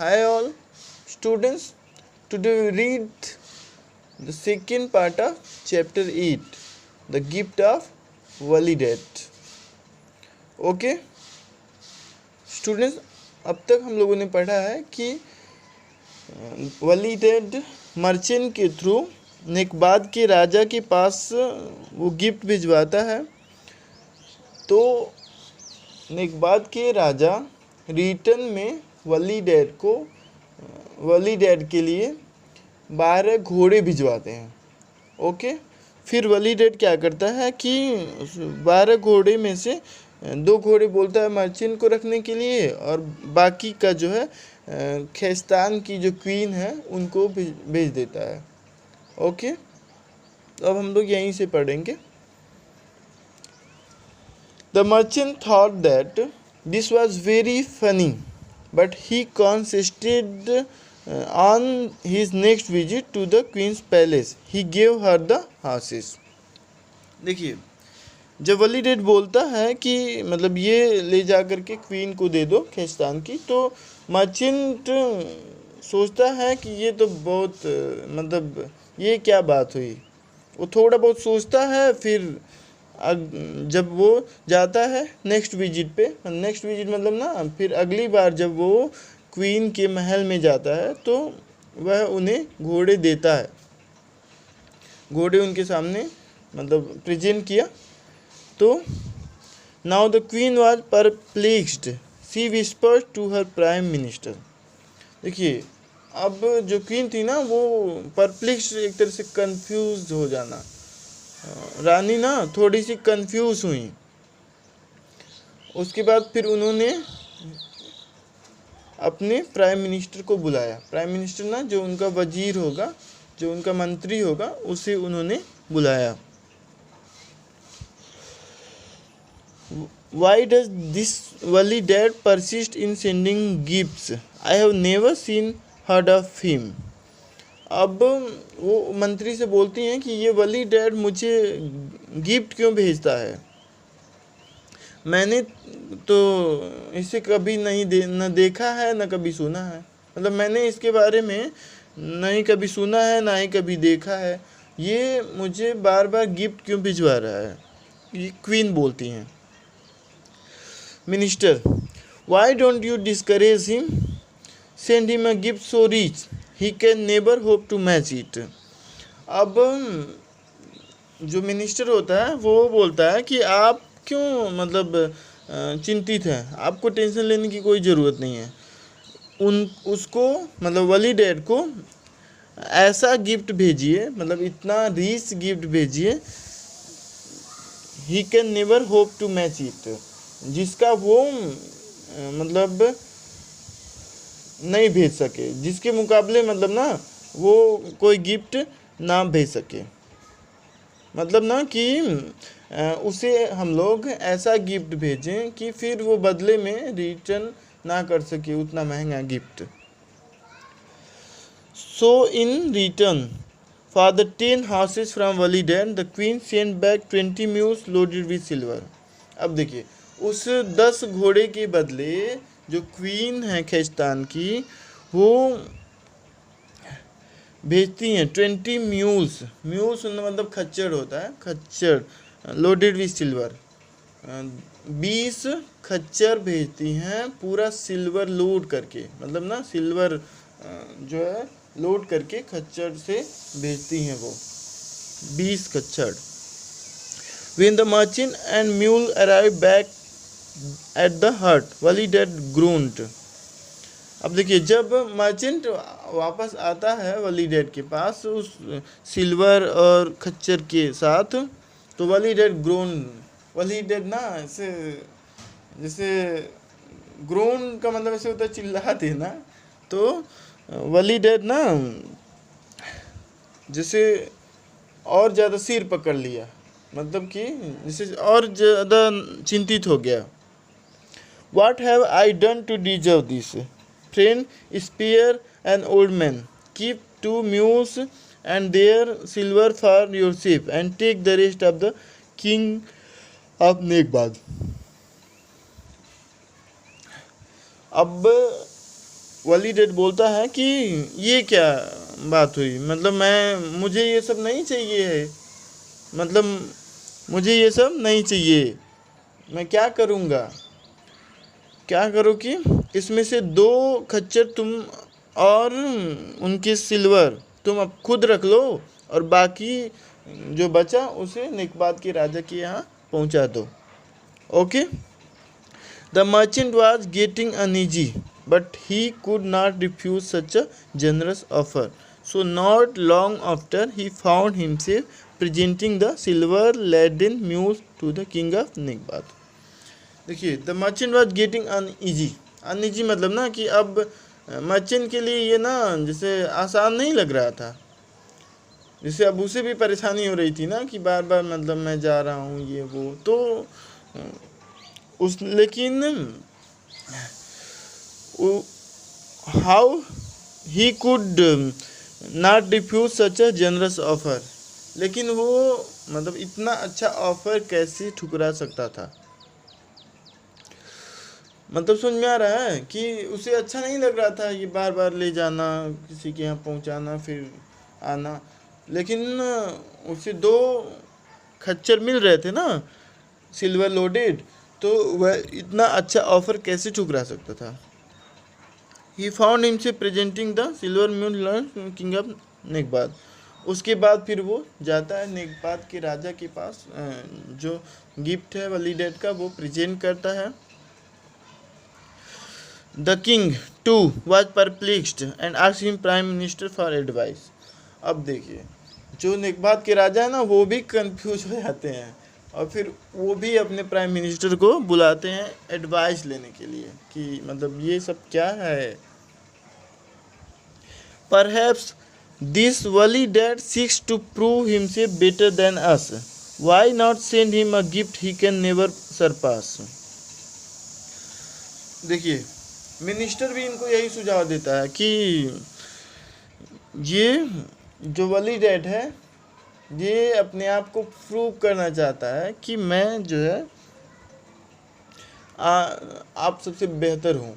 Hi all students, today we read the second part of chapter 8, the gift of Validat. Okay students, अब तक हम लोगों ने पढ़ा है कि वलीडेड मर्चेंट के थ्रू नेकबाद के राजा के पास वो गिफ्ट भिजवाता है। तो नेकबाद के राजा रिटर्न में वलीडेड के लिए 12 घोड़े भिजवाते हैं। ओके, फिर वलीडेड क्या करता है कि 12 घोड़े में से 2 घोड़े बोलता है मर्चेंट को रखने के लिए, और बाकी का जो है खैस्तान की जो क्वीन है उनको भेज देता है। ओके, अब हम लोग यहीं से पढ़ेंगे। The merchant thought that this was very funny, but he consisted on his next visit to the queen's palace. He gave her the horses. देखिए, जब वलीडेड बोलता है कि मतलब ये ले जा कर के क्वीन को दे दो खैस्तान की, तो मर्चेंट सोचता है कि ये तो बहुत मतलब ये क्या बात हुई। वो थोड़ा बहुत सोचता है, फिर जब वो जाता है नेक्स्ट विजिट पे, नेक्स्ट विजिट मतलब ना फिर अगली बार जब वो क्वीन के महल में जाता है तो वह उन्हें घोड़े देता है। घोड़े उनके सामने मतलब प्रेजेंट किया। तो now the queen was perplexed, she whispered to her prime minister. देखिए, अब जो क्वीन थी ना वो परप्लेक्स्ड, एक तरह से कंफ्यूज हो जाना, रानी ना थोड़ी सी कंफ्यूज हुई। उसके बाद फिर उन्होंने अपने प्राइम मिनिस्टर को बुलाया। प्राइम मिनिस्टर ना जो उनका वजीर होगा, जो उनका मंत्री होगा, उसे उन्होंने बुलाया। Why does this Walidad persist in sending gifts? I have never seen heard of him. अब वो मंत्री से बोलती हैं कि ये वलीडेड मुझे गिफ्ट क्यों भेजता है, मैंने तो इसे कभी न देखा है न कभी सुना है। मतलब मैंने इसके बारे में नहीं कभी सुना है ना ही कभी देखा है, ये मुझे बार बार गिफ्ट क्यों भिजवा रहा है, ये क्वीन बोलती हैं। Minister, why don't you discourage him, send him a gift so rich he can never hope to match it. अब जो मिनिस्टर होता है वो बोलता है कि आप क्यों मतलब चिंतित हैं, आपको टेंशन लेने की कोई ज़रूरत नहीं है। उसको मतलब वलीडेड को ऐसा गिफ्ट भेजिए, मतलब इतना रिच गिफ्ट भेजिए, he can never hope to match it, जिसका वो मतलब नहीं भेज सके, जिसके मुकाबले मतलब ना वो कोई गिफ्ट ना भेज सके। मतलब ना कि उसे हम लोग ऐसा गिफ्ट भेजें कि फिर वो बदले में रिटर्न ना कर सके उतना महंगा gift. So in return for the 10 horses from वलीडेड the queen send back 20 mules loaded with silver. अब देखिए, उस 10 घोड़े के बदले जो क्वीन है खैस्तान की, वो भेजती हैं 20 mules मतलब खच्चर होता है, खच्चर लोडेड विद सिल्वर। 20 खच्चर भेजती हैं पूरा सिल्वर लोड करके, मतलब ना सिल्वर जो है लोड करके खच्चर से भेजती हैं वो 20 खच्चर। When the merchant and mule arrived back at the hut, Walidad groaned. अब देखिए, जब मर्चेंट वापस आता है वलीडेड के पास उस सिल्वर और खच्चर के साथ, तो वलीडेड ग्रोन, वलीडेड ना ऐसे जैसे ग्रोन का मतलब ऐसे होता है चिल्लाते ना, तो वलीडेड ना जैसे और ज़्यादा सिर पकड़ लिया, मतलब कि जैसे और ज़्यादा चिंतित हो गया। What have I done to deserve this? Friend, spare an old man, keep 2 mules and their silver for yourself, and take the rest of the king of Nekbad. अब वलीडेड बोलता है कि ये क्या बात हुई, मतलब मुझे ये सब नहीं चाहिए है, मतलब मुझे ये सब नहीं चाहिए, मैं क्या करूँगा, क्या करो कि इसमें से 2 खच्चर तुम और उनकी सिल्वर तुम अब खुद रख लो, और बाकी जो बचा उसे निकबात के राजा के यहाँ पहुँचा दो। Okay. The merchant was getting uneasy, but he could not refuse such a generous offer. So not long after he found himself presenting the silver-laden mules to the king of Nikbat. देखिए, the merchant was getting uneasy. Uneasy मतलब ना कि अब merchant के लिए ये ना जैसे आसान नहीं लग रहा था, जैसे अब उसे भी परेशानी हो रही थी ना कि बार बार मतलब मैं जा रहा हूँ ये वो, तो उस लेकिन how he could not refuse such a generous offer, लेकिन वो मतलब इतना अच्छा ऑफर कैसे ठुकरा सकता था। मतलब समझ में आ रहा है कि उसे अच्छा नहीं लग रहा था ये बार बार ले जाना, किसी के यहाँ पहुँचाना फिर आना, लेकिन उसे 2 खच्चर मिल रहे थे ना सिल्वर लोडेड, तो वह इतना अच्छा ऑफर कैसे ठुकरा सकता था। He found himself presenting the silver mule king of Nekabad. उसके बाद फिर वो जाता है नेकबाद के राजा के पास, जो गिफ्ट है वलीडेड का वो प्रेजेंट करता है। The king too was perplexed and asked him prime minister for advice. अब देखिए, जो नेकबाद के राजा है ना वो भी कंफ्यूज हो जाते हैं, और फिर वो भी अपने प्राइम मिनिस्टर को बुलाते हैं एडवाइस लेने के लिए कि मतलब ये सब क्या है। Perhaps this wali dad seeks to prove himself better than us. Why not send him a gift he can never surpass? देखिए, मिनिस्टर भी इनको यही सुझाव देता है कि ये जो वली डैड है ये अपने आप को प्रूव करना चाहता है कि मैं जो है आप सबसे बेहतर हूँ।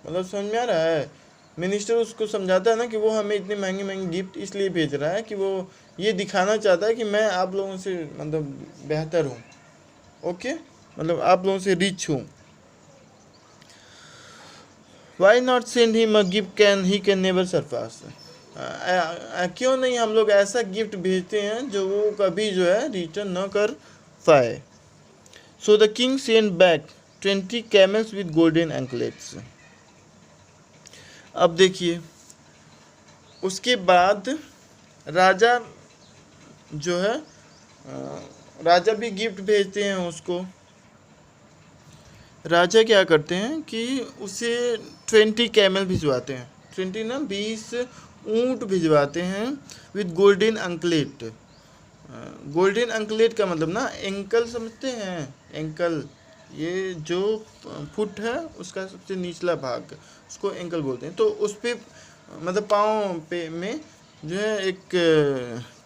मतलब समझ में आ रहा है, मिनिस्टर उसको समझाता है ना कि वो हमें इतनी महंगी महंगी गिफ्ट इसलिए भेज रहा है कि वो ये दिखाना चाहता है कि मैं आप लोगों से मतलब बेहतर हूँ। ओके, मतलब आप लोगों से रिच हूँ। Why not send him a gift he can never surpass? क्यों नहीं हम लोग ऐसा गिफ्ट भेजते हैं जो वो कभी जो है रिटर्न न कर पाए। So the king sent back 20 camels with golden anklets. अब देखिए, उसके बाद राजा जो है राजा भी गिफ्ट भेजते हैं उसको। राजा क्या करते हैं कि उसे 20 कैमल भिजवाते हैं, 20 ना 20 ऊँट भिजवाते हैं विद गोल्डन अंकलेट। गोल्डन अंकलेट का मतलब ना एंकल समझते हैं, एंकल ये जो फुट है उसका सबसे निचला भाग उसको एंकल बोलते हैं। तो उस पर मतलब पाँव पे में जो है एक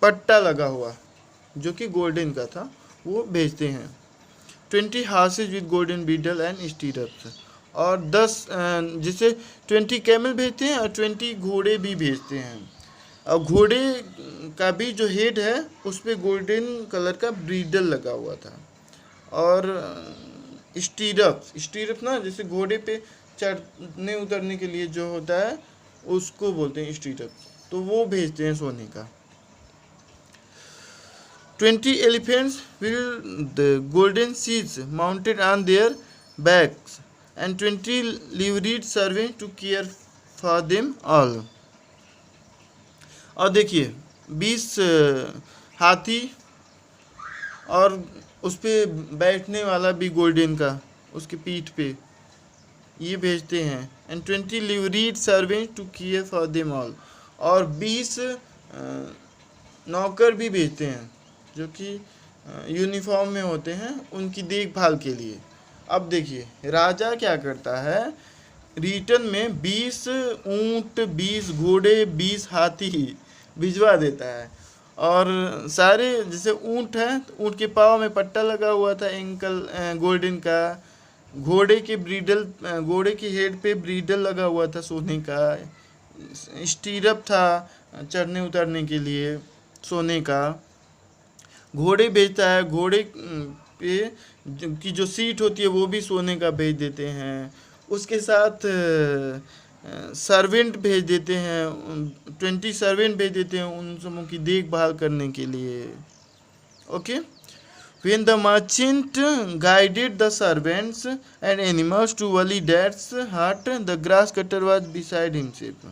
पट्टा लगा हुआ जो कि गोल्डन का था वो भेजते हैं। 20 हार्सेज with golden Beadle and stirrups, और 10 जिसे 20 कैमल भेजते हैं और 20 घोड़े भी भेजते हैं। और घोड़े का भी जो हेड है उस पर गोल्डन कलर का ब्रीडल लगा हुआ था। और स्टीरप्स ना जैसे घोड़े पे चढ़ने उतरने के लिए जो होता है उसको बोलते हैं स्टीरप्स, तो वो भेजते हैं सोने का। 20 elephants with the golden seeds mounted on their backs and 20 liveried servants to care for them all. और देखिए 20 हाथी और उस पे बैठने वाला भी गोल्डन का उसके पीठ पे ये भेजते हैं। And 20 liveried servants to care for them all, और 20 नौकर भी भेजते हैं जो कि यूनिफॉर्म में होते हैं उनकी देखभाल के लिए। अब देखिए राजा क्या करता है, रिटर्न में 20 ऊँट, 20 घोड़े, 20 हाथी भिजवा देता है। और सारे जैसे ऊँट है, ऊँट के पाँव में पट्टा लगा हुआ था एंकल गोल्डन का, घोड़े के हेड पे ब्रीडल लगा हुआ था सोने का, स्टीरअप था चढ़ने उतरने के लिए सोने का। घोड़े बेचता है, घोड़े पे की जो सीट होती है वो भी सोने का भेज देते हैं। उसके साथ सर्वेंट भेज देते हैं, 20 सर्वेंट भेज देते हैं उन सबों की देखभाल करने के लिए। Okay, when the merchant guided the servants and animals to Wali Dad's hut, the grass cutter was beside himself.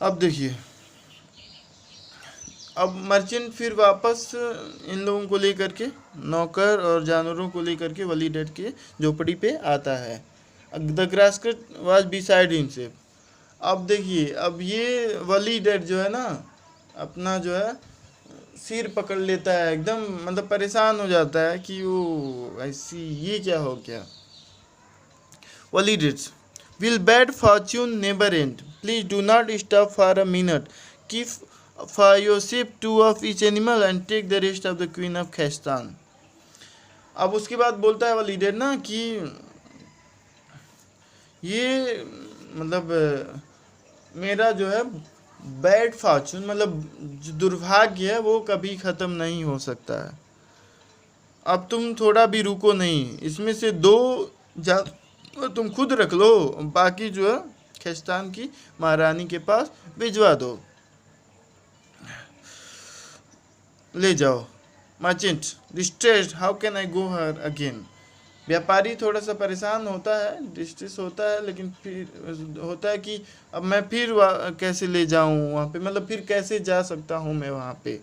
अब देखिए, अब मर्चेंट फिर वापस इन लोगों को लेकर के, नौकर और जानवरों को लेकर के वली डैड के झोपड़ी पे आता है। The grass cut was beside himself. अब देखिए, अब ये वली डैड जो है ना, अपना जो है सिर पकड़ लेता है, एकदम मतलब परेशान हो जाता है कि वो ऐसी ये क्या हो गया। Wali Dad's, will bad fortune never end, please do not stop for a minute, keep for your ship 2 of each animal and take the rest of the queen of Khestan. अब उसके बाद बोलता है वली डैड ना कि ये मतलब मेरा जो है बैड फॉर्चून, मतलब जो दुर्भाग्य है वो कभी ख़त्म नहीं हो सकता है। अब तुम थोड़ा भी रुको नहीं, इसमें से 2 तुम खुद रख लो, बाकी जो है खेस्तान की महारानी के पास भिजवा दो, ले जाओ। Merchant distressed, how can I go her again. व्यापारी थोड़ा सा परेशान होता है, डिस्ट्रेस होता है, लेकिन फिर होता है कि अब मैं फिर कैसे ले जाऊं वहाँ पे, मतलब फिर कैसे जा सकता हूँ मैं वहाँ पे।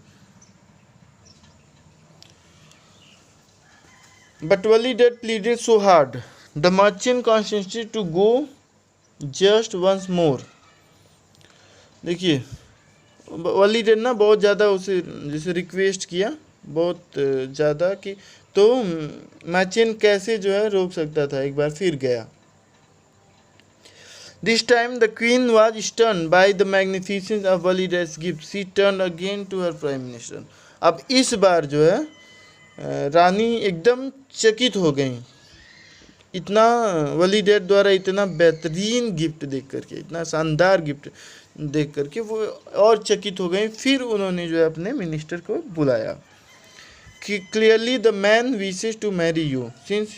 But Wali Dad pleaded so hard, the merchant consented to go just once more. देखिए, वली डैड ना बहुत ज़्यादा उसे जैसे रिक्वेस्ट किया बहुत ज़्यादा कि, तो मर्चेंट कैसे जो है रोक सकता था, एक बार फिर गया। This time the queen was stern by the magnificence of Wali Dad's gift, she turn again to her prime minister. अब इस बार जो है रानी एकदम चकित हो गई, इतना वली डैड द्वारा इतना बेहतरीन गिफ्ट देख करके, इतना शानदार गिफ्ट देख करके वो और चकित हो गई। फिर उन्होंने जो है अपने मिनिस्टर को बुलाया कि clearly the man wishes to marry you, since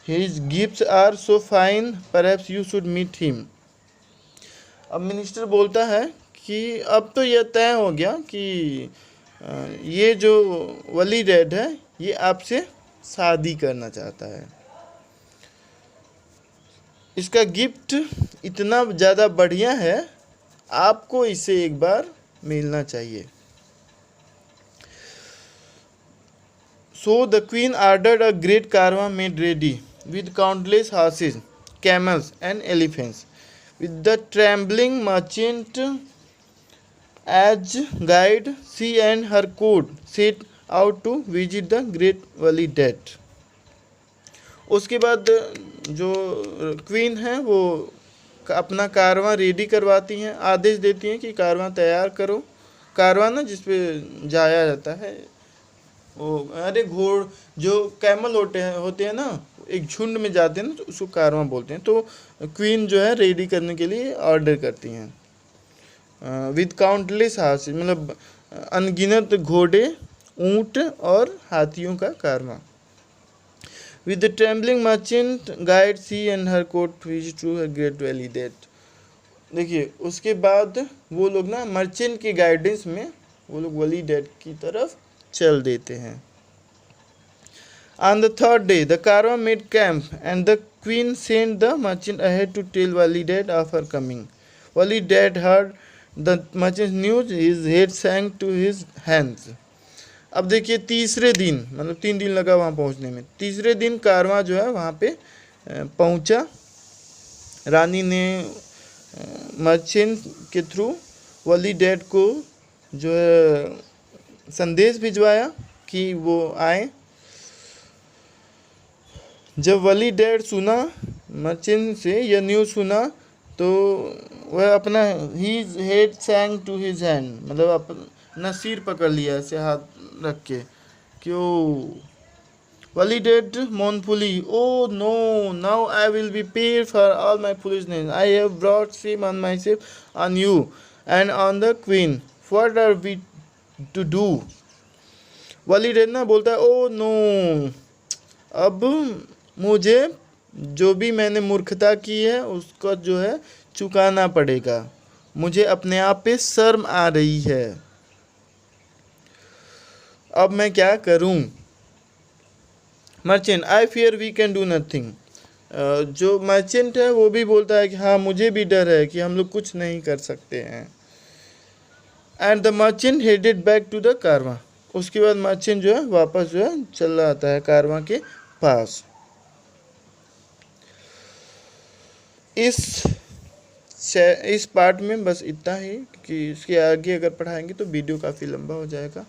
his gifts are so fine, perhaps you should meet him. अब मिनिस्टर बोलता है कि अब तो यह तय हो गया कि ये जो वली डैड है ये आपसे शादी करना चाहता है, इसका गिफ्ट इतना ज़्यादा बढ़िया है, आपको इसे एक बार मिलना चाहिए। So the queen ordered a great caravan made ready with countless horses, camels and elephants, with the trembling merchant as guide, she and her court set out to visit the great Wali Dad. उसके बाद जो queen है वो अपना कारवां ready करवाती हैं, आदेश देती हैं कि कारवां तैयार करो। कारवां ना जिस पे जाया जाता है, वो अरे घोड़ जो कैमल होते हैं ना, एक झुंड में जाते हैं ना, तो उसको कारवां बोलते हैं। तो क्वीन जो है रेडी करने के लिए ऑर्डर करती हैं। विद काउंटलेस हार्स, मतलब अनगिनत घोड़े, ऊँट और हाथियों का कारवां। With the trembling merchant guide, she and her court reached to her great valley that. देखिए, उसके बाद वो लोग ना मर्चेंट के गाइडेंस में वो लोग वली डैड की तरफ चल देते हैं। On the 3rd day, the caravan made camp and the queen sent the merchant ahead to tell Wali Dad of her coming. Wali Dad heard the merchant's news, his head sank to his hands. अब देखिए, तीसरे दिन, मतलब 3 दिन लगा वहाँ पहुँचने में, तीसरे दिन कारवां जो है वहाँ पे पहुँचा। रानी ने मर्चेंट के थ्रू वली डैड को जो है संदेश भिजवाया कि वो आए। जब वली डैड सुना, मर्चेंट से यह न्यूज़ सुना, तो वह अपना his head sank to his hand, मतलब अपना सिर पकड़ लिया ऐसे हाथ रख के, क्यों Validated mournfully, "Oh no, now I will be paid for all my foolishness. I have brought shame on myself, on you, and on the queen. What are we to do?" वलीडेड ना बोलता है, "ओ नो, अब मुझे जो भी मैंने मूर्खता की है उसका जो है चुकाना पड़ेगा। मुझे अपने आप पे शर्म आ रही है। अब मैं क्या करूं?" Merchant, "I fear we can do nothing." जो मर्चेंट है वो भी बोलता है कि हाँ, मुझे भी डर है कि हम लोग कुछ नहीं कर सकते हैं। And the merchant headed back to the caravan. उसके बाद मर्चेंट जो है वापस जो है चल आता है कारवां के पास। इस पार्ट में बस इतना ही, कि इसके आगे अगर पढ़ाएंगे तो वीडियो काफ़ी लंबा हो जाएगा।